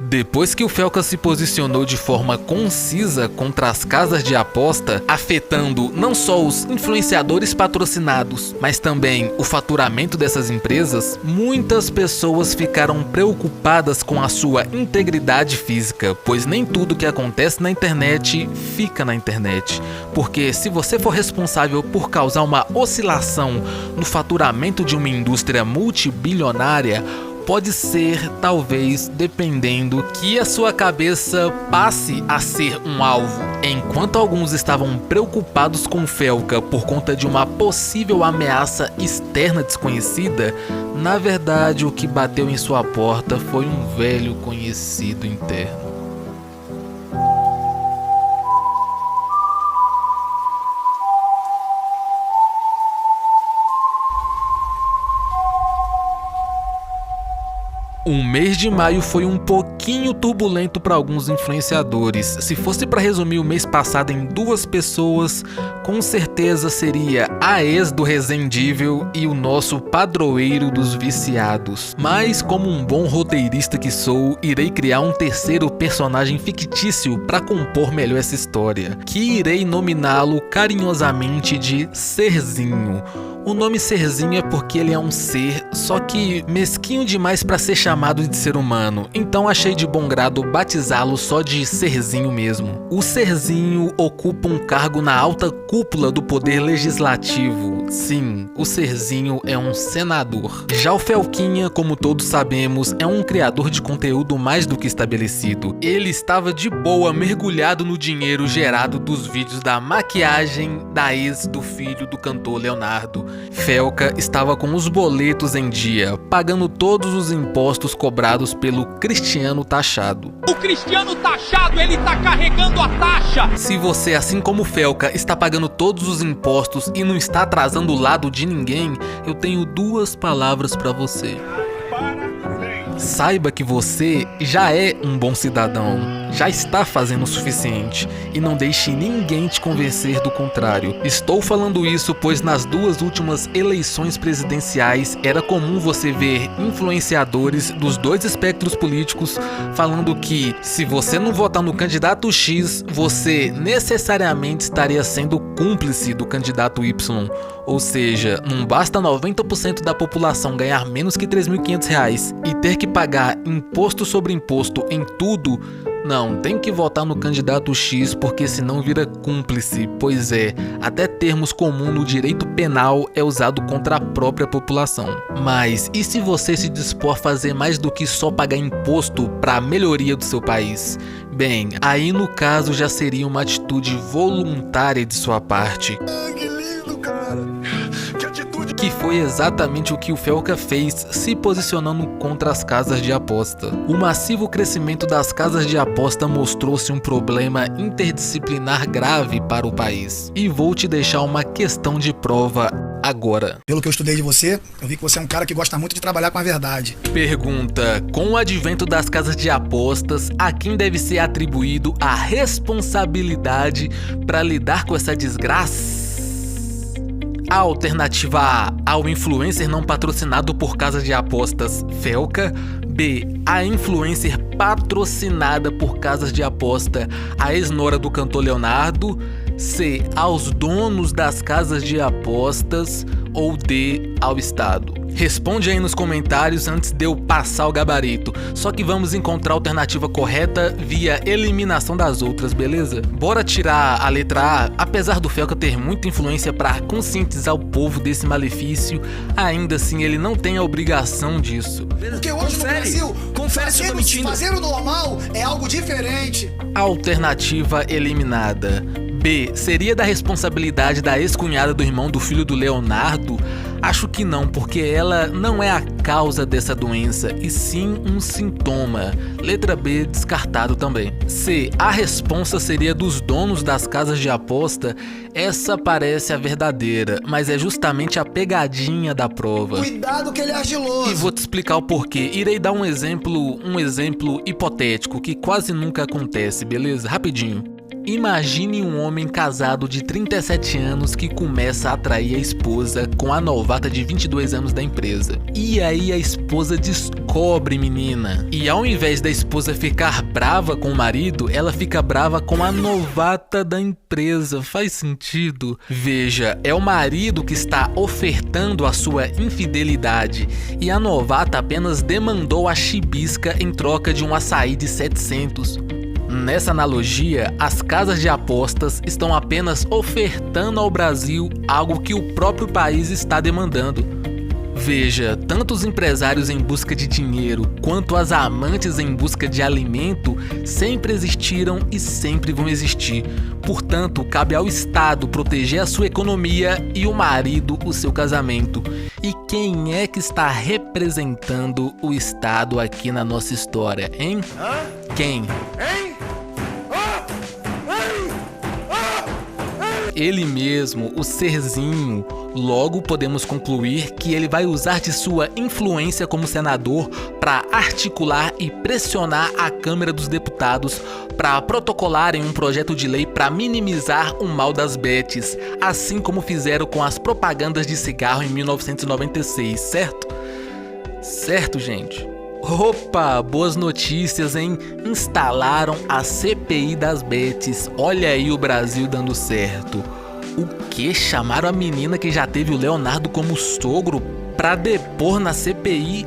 Depois que o Felca se posicionou de forma concisa contra as casas de aposta, afetando não só os influenciadores patrocinados, mas também o faturamento dessas empresas, muitas pessoas ficaram preocupadas com a sua integridade física, pois nem tudo que acontece na internet fica na internet. Porque se você for responsável por causar uma oscilação no faturamento de uma indústria multibilionária, pode ser, talvez, dependendo, que a sua cabeça passe a ser um alvo. Enquanto alguns estavam preocupados com o Felca por conta de uma possível ameaça externa desconhecida, na verdade o que bateu em sua porta foi um velho conhecido interno. O mês de maio foi um pouquinho turbulento para alguns influenciadores. Se fosse para resumir o mês passado em duas pessoas, com certeza seria a ex do Resendível e o nosso padroeiro dos viciados. Mas como um bom roteirista que sou, irei criar um terceiro personagem fictício para compor melhor essa história, que irei nominá-lo carinhosamente de Serzinho. O nome Serzinho é porque ele é um ser, só que mesquinho demais para ser chamado de ser humano, então achei de bom grado batizá-lo só de Serzinho mesmo. O Serzinho ocupa um cargo na alta cúpula do poder legislativo. Sim, o Serzinho é um senador. Já o Felquinha, como todos sabemos, é um criador de conteúdo mais do que estabelecido. Ele estava de boa mergulhado no dinheiro gerado dos vídeos da maquiagem da ex do filho do cantor Leonardo. Felca estava com os boletos em dia, pagando todos os impostos cobrados pelo Cristiano Taxado. O Cristiano Taxado, ele tá carregando a taxa! Se você, assim como Felca, está pagando todos os impostos e não está atrasando o lado de ninguém, eu tenho duas palavras para você. Saiba que você já é um bom cidadão, já está fazendo o suficiente e não deixe ninguém te convencer do contrário. Estou falando isso pois nas duas últimas eleições presidenciais era comum você ver influenciadores dos dois espectros políticos falando que se você não votar no candidato X, você necessariamente estaria sendo cúmplice do candidato Y. Ou seja, não basta 90% da população ganhar menos que R$3.500 e ter que pagar imposto sobre imposto em tudo. Não, tem que votar no candidato X porque senão vira cúmplice. Pois é, até termos comuns no direito penal é usado contra a própria população. Mas e se você se dispor a fazer mais do que só pagar imposto para a melhoria do seu país? Bem, aí no caso já seria uma atitude voluntária de sua parte. Que lindo, cara! Que foi exatamente o que o Felca fez, se posicionando contra as casas de aposta. O massivo crescimento das casas de aposta mostrou-se um problema interdisciplinar grave para o país. E vou te deixar uma questão de prova agora. Pelo que eu estudei de você, eu vi que você é um cara que gosta muito de trabalhar com a verdade. Pergunta: com o advento das casas de apostas, a quem deve ser atribuído a responsabilidade para lidar com essa desgraça? A alternativa A, ao influencer não patrocinado por casa de apostas Felca. B, a influencer patrocinada por casas de aposta, a ex-nora do cantor Leonardo. C, aos donos das casas de apostas. Ou D, ao Estado. Responde aí nos comentários antes de eu passar o gabarito. Só que vamos encontrar a alternativa correta via eliminação das outras, beleza? Bora tirar a letra A. Apesar do Felca ter muita influência para conscientizar o povo desse malefício, ainda assim ele não tem a obrigação disso. Porque hoje no Brasil, confere se eu tô mentindo. Fazer o normal é algo diferente. Alternativa eliminada. B, seria da responsabilidade da ex-cunhada do irmão do filho do Leonardo? Acho que não, porque ela não é a causa dessa doença, e sim um sintoma. Letra B, descartado também. C, a responsa seria dos donos das casas de aposta? Essa parece a verdadeira, mas é justamente a pegadinha da prova. Cuidado que ele é argiloso. E vou te explicar o porquê. Irei dar um exemplo hipotético que quase nunca acontece, beleza? Rapidinho. Imagine um homem casado de 37 anos que começa a atrair a esposa com a novata de 22 anos da empresa. E aí a esposa descobre, menina. E ao invés da esposa ficar brava com o marido, ela fica brava com a novata da empresa. Faz sentido? Veja, é o marido que está ofertando a sua infidelidade e a novata apenas demandou a chibisca em troca de um açaí de 700. Nessa analogia, as casas de apostas estão apenas ofertando ao Brasil algo que o próprio país está demandando. Veja, tanto os empresários em busca de dinheiro quanto as amantes em busca de alimento sempre existiram e sempre vão existir. Portanto, cabe ao Estado proteger a sua economia e o marido o seu casamento. E quem é que está representando o Estado aqui na nossa história, hein? Quem? Ele mesmo, o Serzinho. Logo podemos concluir que ele vai usar de sua influência como senador para articular e pressionar a Câmara dos Deputados para protocolarem um projeto de lei para minimizar o mal das bets, assim como fizeram com as propagandas de cigarro em 1996, certo? Certo, gente? Opa, boas notícias, hein? Instalaram a CPI das bets. Olha aí o Brasil dando certo. O que? Chamaram a menina que já teve o Leonardo como sogro pra depor na CPI?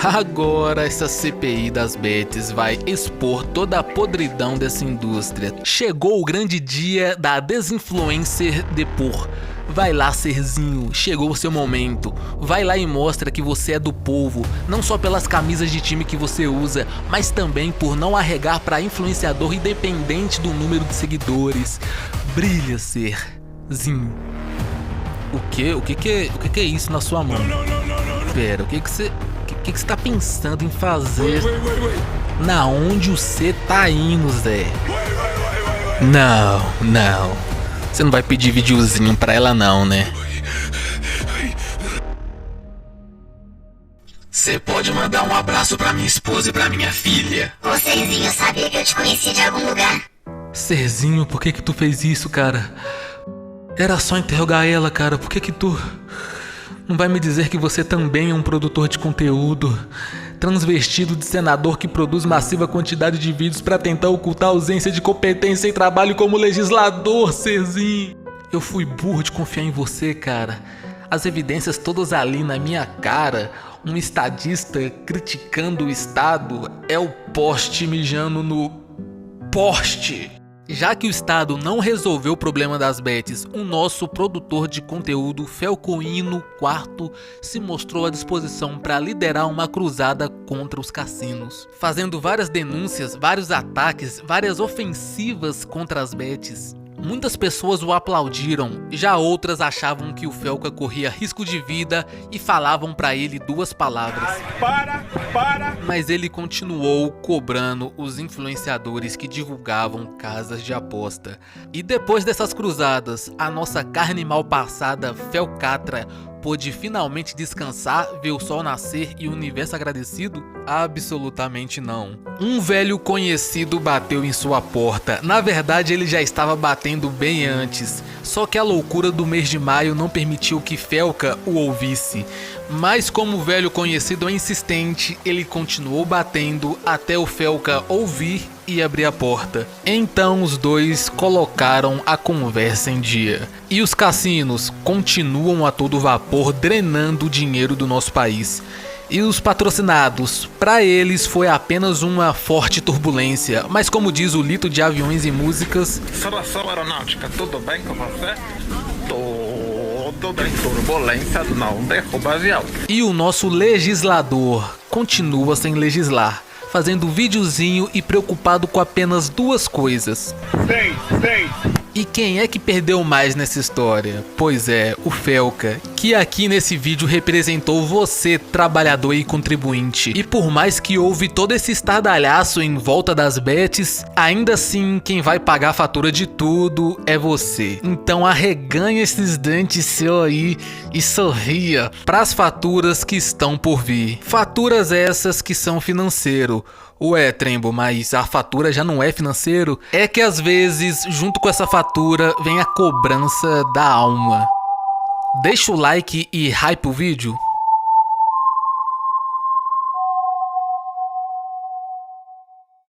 Agora essa CPI das bets vai expor toda a podridão dessa indústria. Chegou o grande dia da desinfluencer depor. Vai lá, Serzinho, chegou o seu momento. Vai lá e mostra que você é do povo, não só pelas camisas de time que você usa, mas também por não arregar para influenciador independente do número de seguidores. Brilha, Serzinho. O que é isso na sua mão? Pera, o que você tá pensando em fazer? Na onde você tá indo, Zé? Não. Você não vai pedir videozinho pra ela não, né? Você pode mandar um abraço pra minha esposa e pra minha filha. Ô Serzinho, eu sabia que eu te conhecia de algum lugar. Serzinho, por que tu fez isso, cara? Era só interrogar ela, cara. Por que tu não vai me dizer que você também é um produtor de conteúdo? Transvestido de senador que produz massiva quantidade de vídeos pra tentar ocultar a ausência de competência em trabalho como legislador, Serzinho. Eu fui burro de confiar em você, cara. As evidências todas ali na minha cara. Um estadista criticando o Estado é o poste mijando no poste. Já que o Estado não resolveu o problema das bets, o nosso produtor de conteúdo, Felcoino IV, se mostrou à disposição para liderar uma cruzada contra os cassinos, fazendo várias denúncias, vários ataques, várias ofensivas contra as bets. Muitas pessoas o aplaudiram, já outras achavam que o Felca corria risco de vida e falavam para ele duas palavras. Para! Mas ele continuou cobrando os influenciadores que divulgavam casas de aposta. E depois dessas cruzadas, a nossa carne mal passada Felcatra pôde finalmente descansar, ver o sol nascer e o universo agradecido? Absolutamente não. Um velho conhecido bateu em sua porta. Na verdade, ele já estava batendo bem antes. Só que a loucura do mês de maio não permitiu que Felca o ouvisse. Mas como o velho conhecido é insistente, ele continuou batendo até o Felca ouvir e abrir a porta. Então os dois colocaram a conversa em dia. E os cassinos continuam a todo vapor drenando o dinheiro do nosso país. E os patrocinados, para eles foi apenas uma forte turbulência, mas como diz o Lito de Aviões e Músicas... Saudação aeronáutica, tudo bem com você? Tudo bem, turbulência não derruba avião. E o nosso legislador continua sem legislar, fazendo videozinho e preocupado com apenas duas coisas. Sei. E quem é que perdeu mais nessa história? Pois é, o Felca, que aqui nesse vídeo representou você, trabalhador e contribuinte. E por mais que houve todo esse estardalhaço em volta das bets, ainda assim quem vai pagar a fatura de tudo é você. Então arreganha esses dentes seu aí e sorria para as faturas que estão por vir. Faturas essas que são financeiro. Ué, Trembo, mas a fatura já não é financeiro? É que às vezes, junto com essa fatura, vem a cobrança da alma. Deixa o like e hype o vídeo.